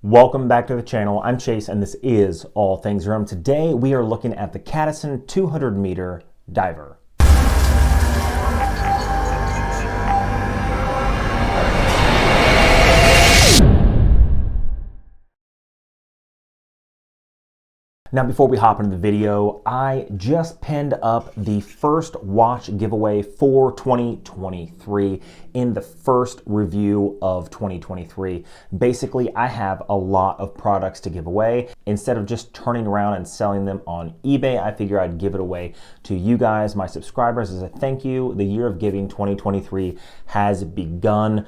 Welcome back to the channel. I'm Chase and this is All Things Rum. Today we are looking at the Cadisen 200 meter diver. Now, before we hop into the video, I just pinned up the first watch giveaway for 2023 in the first review of 2023. Basically, I have a lot of products to give away. Instead of just turning around and selling them on eBay, I figure I'd give it away to you guys, my subscribers, as a thank you. The year of giving 2023 has begun.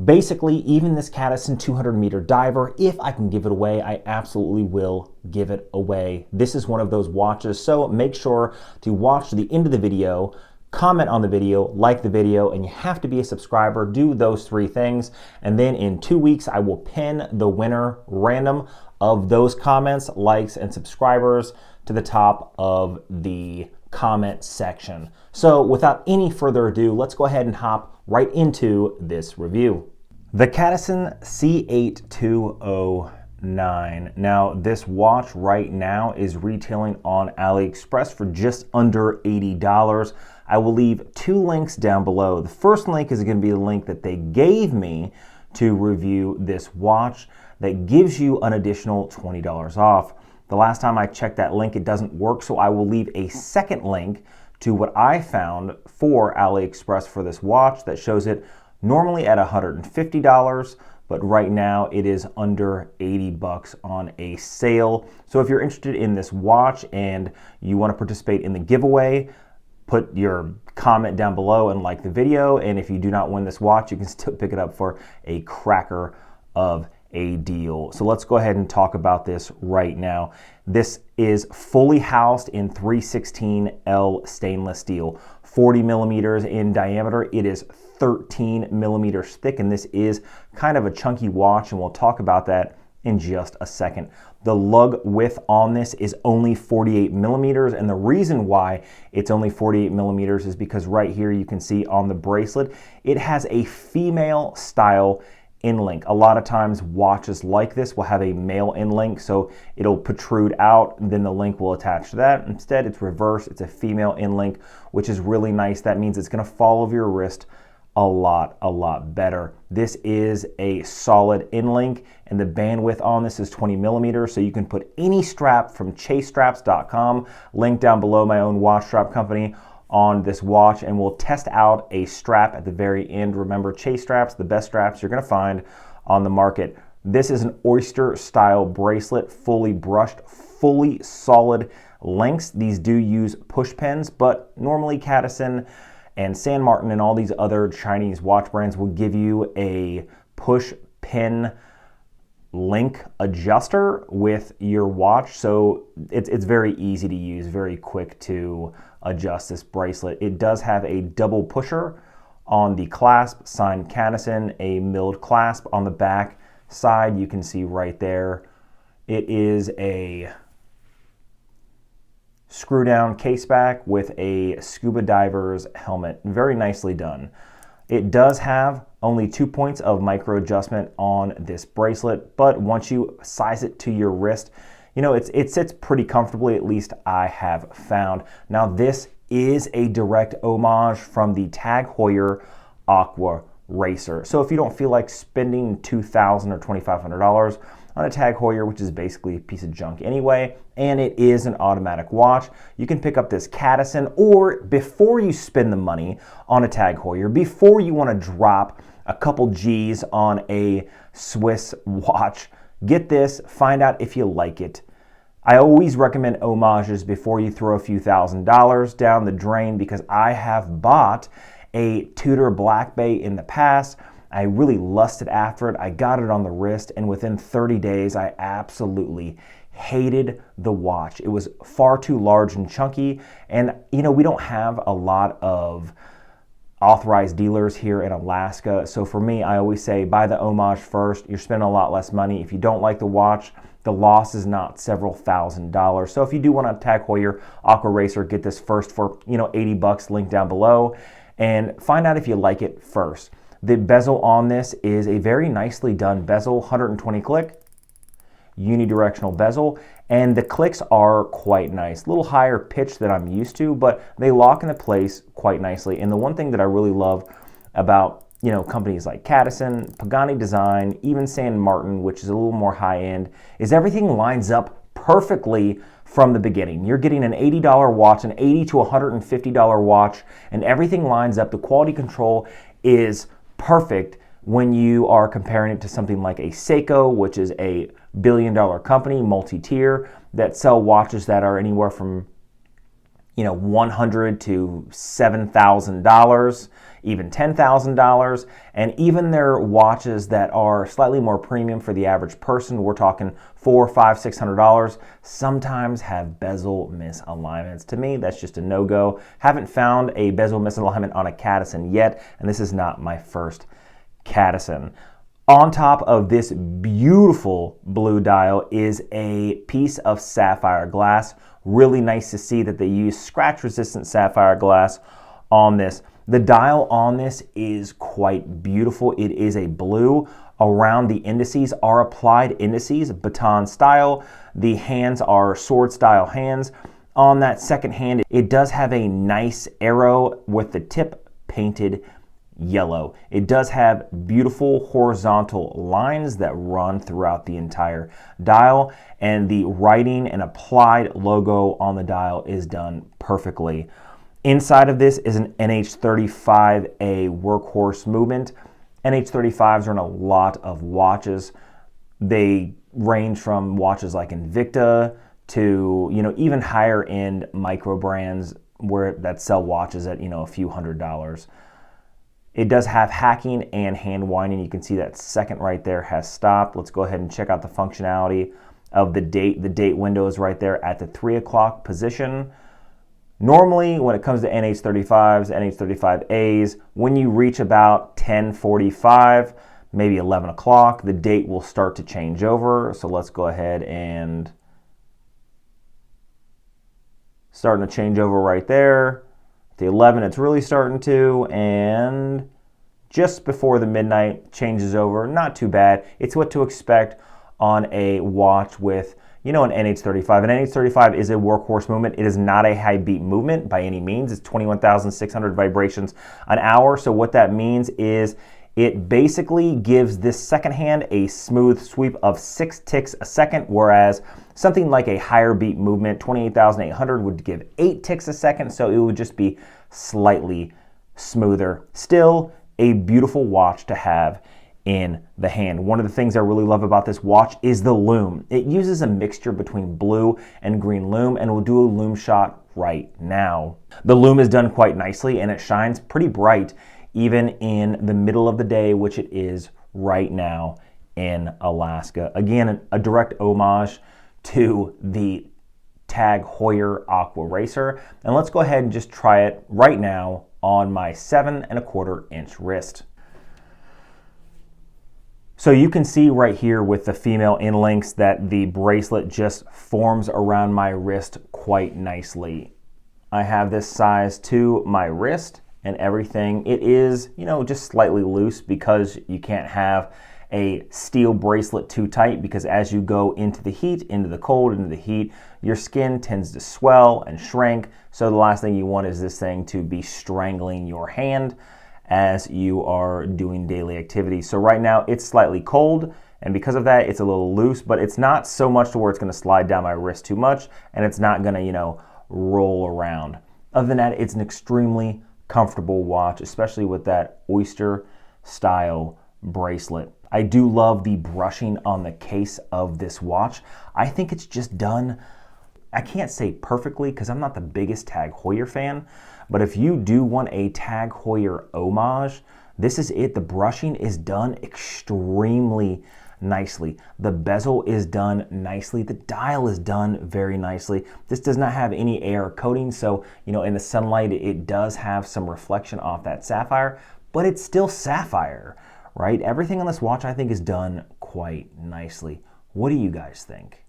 Basically, even this Cadisen 200 meter diver, if I can give it away, I absolutely will give it away. This is one of those watches, so make sure to watch to the end of the video, comment on the video, like the video, and you have to be a subscriber. Do those three things, and then in 2 weeks, I will pin the winner random of those comments, likes, and subscribers to the top of the comment section. So without any further ado, let's go ahead and hop right into this review. The Cadisen C8209. Now, this watch right now is retailing on AliExpress for just under $80. I will leave two links down below. The first link is going to be the link that they gave me to review this watch that gives you an additional $20 off. The last time I checked that link, it doesn't work, so I will leave a second link to what I found for AliExpress for this watch that shows it normally at $150, but right now it is under 80 bucks on a sale. So if you're interested in this watch and you want to participate in the giveaway, put your comment down below and like the video. And if you do not win this watch, you can still pick it up for a cracker of a deal. So let's go ahead and talk about this right now. This is fully housed in 316L stainless steel, 40 millimeters in diameter. It is 13 millimeters thick, and this is kind of a chunky watch, and we'll talk about that in just a second. The lug width on this is only 48 millimeters, and the reason why it's only 48 millimeters is because right here you can see on the bracelet, it has a female style in-link. A lot of times watches like this will have a male in-link, so it'll protrude out and then the link will attach to that. Instead, it's reverse. It's a female in-link, which is really nice. That means it's going to fall over your wrist a lot better. This is a solid in-link, and the bandwidth on this is 20 millimeters, so you can put any strap from chasestraps.com, link down below, my own watch strap company, on this watch, and we'll test out a strap at the very end. Remember, Chase straps, the best straps you're going to find on the market. This is an oyster style bracelet, fully brushed, fully solid links. These do use push pins, but normally Cadisen and San Martin and all these other Chinese watch brands will give you a push pin link adjuster with your watch, so it's very easy to use, very quick to adjust this bracelet. It does have a double pusher on the clasp, signed Cadisen, a milled clasp on the back side. You can see right there, it is a screw down case back with a scuba diver's helmet. Very nicely done. It does have only 2 points of micro adjustment on this bracelet, but once you size it to your wrist, you know, it sits pretty comfortably, at least I have found. Now, this is a direct homage from the Tag Heuer Aqua Racer. So if you don't feel like spending $2,000 or $2,500 on a Tag Heuer, which is basically a piece of junk anyway, and it is an automatic watch, you can pick up this Cadisen, or before you spend the money on a Tag Heuer, before you want to drop a couple G's on a Swiss watch, get this, find out if you like it. I always recommend homages before you throw a few $1,000s down the drain, because I have bought a Tudor Black Bay in the past. I really lusted after it. I got it on the wrist, and within 30 days, I absolutely hated the watch. It was far too large and chunky, and you know, we don't have a lot of authorized dealers here in Alaska, so for me, I always say buy the homage first. You're spending a lot less money. If you don't like the watch, the loss is not several $1,000s. So if you do want a Tag Heuer Aqua Racer, get this first for 80 bucks, link down below, and find out if you like it first. The bezel on this is a very nicely done bezel, 120 click, unidirectional bezel, and the clicks are quite nice. A little higher pitch than I'm used to, but they lock into place quite nicely. And the one thing that I really love about companies like Cadisen, Pagani Design, even San Martin, which is a little more high-end, is everything lines up perfectly from the beginning. You're getting an $80 watch, an $80 to $150 watch, and everything lines up. The quality control is perfect when you are comparing it to something like a Seiko, which is a billion-dollar company, multi-tier, that sell watches that are anywhere from $100 to $7,000, even $10,000, and even their watches that are slightly more premium for the average person, we're talking $400, $500, $600, sometimes have bezel misalignments. To me, that's just a no-go. Haven't found a bezel misalignment on a Cadisen yet, and this is not my first Cadisen. On top of this beautiful blue dial is a piece of sapphire glass. Really nice to see that they use scratch-resistant sapphire glass on this. The dial on this is quite beautiful. It is a blue. Around the indices are applied indices, baton style. The hands are sword style hands. On that second hand, it does have a nice arrow with the tip painted yellow. It does have beautiful horizontal lines that run throughout the entire dial, and the writing and applied logo on the dial is done perfectly. Inside of this is an NH35A workhorse movement. NH35s are in a lot of watches. They range from watches like Invicta to even higher end micro brands that sell watches at a few $100s. It does have hacking and hand winding. You can see that second right there has stopped. Let's go ahead and check out the functionality of the date. The date window is right there at the 3 o'clock position. Normally, when it comes to NH35s, NH35As, when you reach about 10:45, maybe 11 o'clock, the date will start to change over. So let's go ahead and starting to change over right there. The 11, it's really starting to, and just before the midnight changes over. Not too bad. It's what to expect on a watch with, an NH35. An NH35 is a workhorse movement. It is not a high beat movement by any means. It's 21,600 vibrations an hour. So what that means is it basically gives this second hand a smooth sweep of 6 ticks a second, whereas something like a higher beat movement, 28,800, would give 8 ticks a second, so it would just be slightly smoother. Still a beautiful watch to have in the hand. One of the things I really love about this watch is the lume. It uses a mixture between blue and green lume, and we'll do a lume shot right now. The lume is done quite nicely, and it shines pretty bright even in the middle of the day, which it is right now in Alaska. Again, a direct homage to the Tag Heuer Aqua Racer. And let's go ahead and just try it right now on my 7¼ inch wrist. So you can see right here with the female inlinks that the bracelet just forms around my wrist quite nicely. I have this size to my wrist and everything. It is, just slightly loose because you can't have a steel bracelet too tight, because as you go into the heat, into the cold, into the heat, your skin tends to swell and shrink. So the last thing you want is this thing to be strangling your hand as you are doing daily activities. So right now it's slightly cold, and because of that it's a little loose, but it's not so much to where it's going to slide down my wrist too much, and it's not going to, roll around. Other than that, it's an extremely comfortable watch, especially with that oyster style bracelet. I do love the brushing on the case of this watch. I think it's just done, I can't say perfectly because I'm not the biggest Tag Heuer fan, but if you do want a Tag Heuer homage, this is it. The brushing is done extremely nicely. The bezel is done nicely. The dial is done very nicely. This does not have any air coating, so in the sunlight it does have some reflection off that sapphire, but it's still sapphire, right? Everything on this watch I think is done quite nicely. What do you guys think?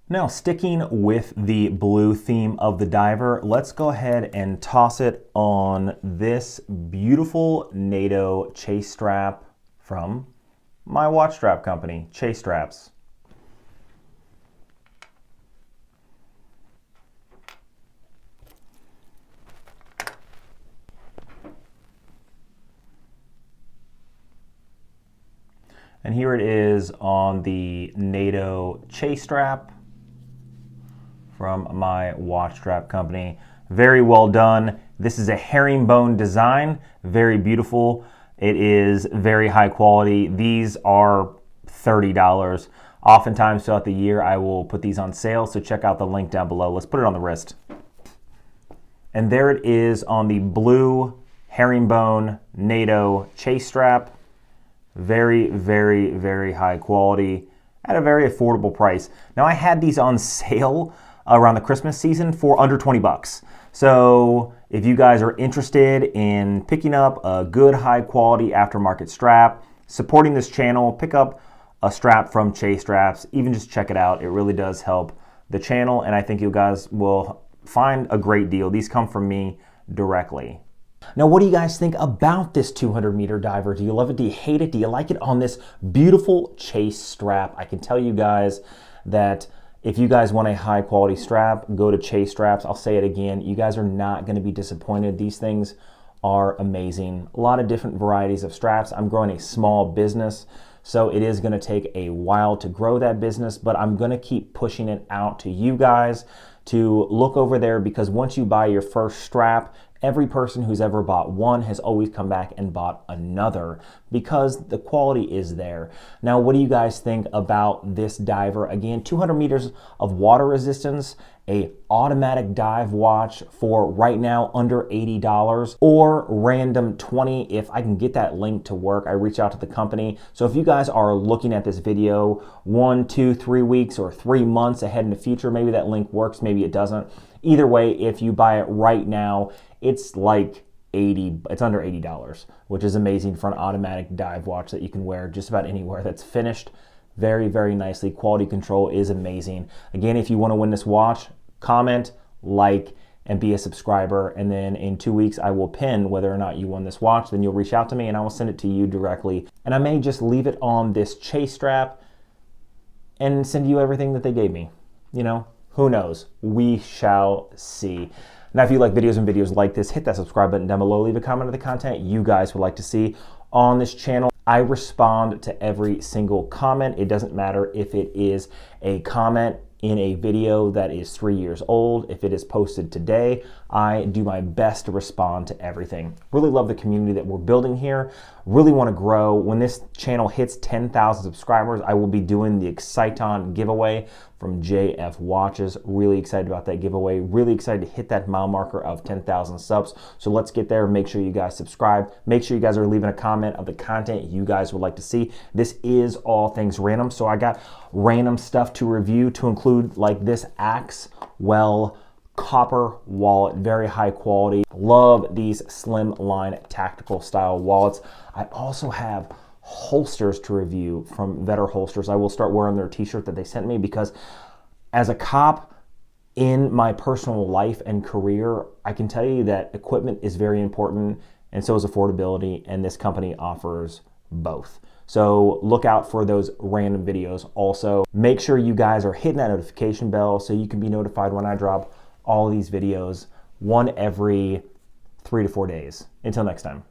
Now, sticking with the blue theme of the diver, let's go ahead and toss it on this beautiful NATO chase strap from my watch strap company, Chase Straps. And here it is on the NATO chase strap from my watch strap company. Very well done. This is a herringbone design, very beautiful. It is very high quality. These are $30. Oftentimes throughout the year, I will put these on sale, so check out the link down below. Let's put it on the wrist. And there it is on the blue herringbone NATO chase strap. Very, very, very high quality at a very affordable price. Now, I had these on sale around the Christmas season for under 20 bucks. So if you guys are interested in picking up a good high quality aftermarket strap, supporting this channel, pick up a strap from Chase Straps, even just check it out. It really does help the channel, and I think you guys will find a great deal. These come from me directly. Now, what do you guys think about this 200-meter diver? Do you love it? Do you hate it? Do you like it on this beautiful Chase strap? I can tell you guys that if you guys want a high quality strap, go to Chase Straps. I'll say it again, you guys are not going to be disappointed. These things are amazing. A lot of different varieties of straps. I'm growing a small business, so it is going to take a while to grow that business, but I'm going to keep pushing it out to you guys to look over there, because once you buy your first strap, every person who's ever bought one has always come back and bought another because the quality is there. Now, what do you guys think about this diver? Again, 200 meters of water resistance, a automatic dive watch for right now under $80, or random 20 if I can get that link to work. I reach out to the company. So if you guys are looking at this video 1, 2, 3 weeks or 3 months ahead in the future, maybe that link works, maybe it doesn't. Either way, if you buy it right now, it's like it's under $80, which is amazing for an automatic dive watch that you can wear just about anywhere. That's finished very, very nicely. Quality control is amazing. Again, if you want to win this watch, comment, like, and be a subscriber. And then in 2 weeks, I will pin whether or not you won this watch. Then you'll reach out to me and I will send it to you directly. And I may just leave it on this chase strap and send you everything that they gave me. You know, who knows? We shall see. Now, if you like videos and videos like this, hit that subscribe button down below. Leave a comment on the content you guys would like to see on this channel. I respond to every single comment. It doesn't matter if it is a comment in a video that is 3 years old. If it is posted today, I do my best to respond to everything. Really love the community that we're building here. Really want to grow. When this channel hits 10,000 subscribers, I will be doing the Exciton giveaway from JF Watches. Really excited about that giveaway. Really excited to hit that mile marker of 10,000 subs. So let's get there. Make sure you guys subscribe. Make sure you guys are leaving a comment of the content you guys would like to see. This is all things random. So I got random stuff to review, to include like this Axwell copper wallet, very high quality. Love these slim line tactical style wallets. I also have holsters to review from Vetter Holsters. I will start wearing their t-shirt that they sent me, because as a cop in my personal life and career, I can tell you that equipment is very important, and so is affordability, and this company offers both. So look out for those random videos. Also, make sure you guys are hitting that notification bell so you can be notified when I drop all these videos, one every 3 to 4 days. Until next time.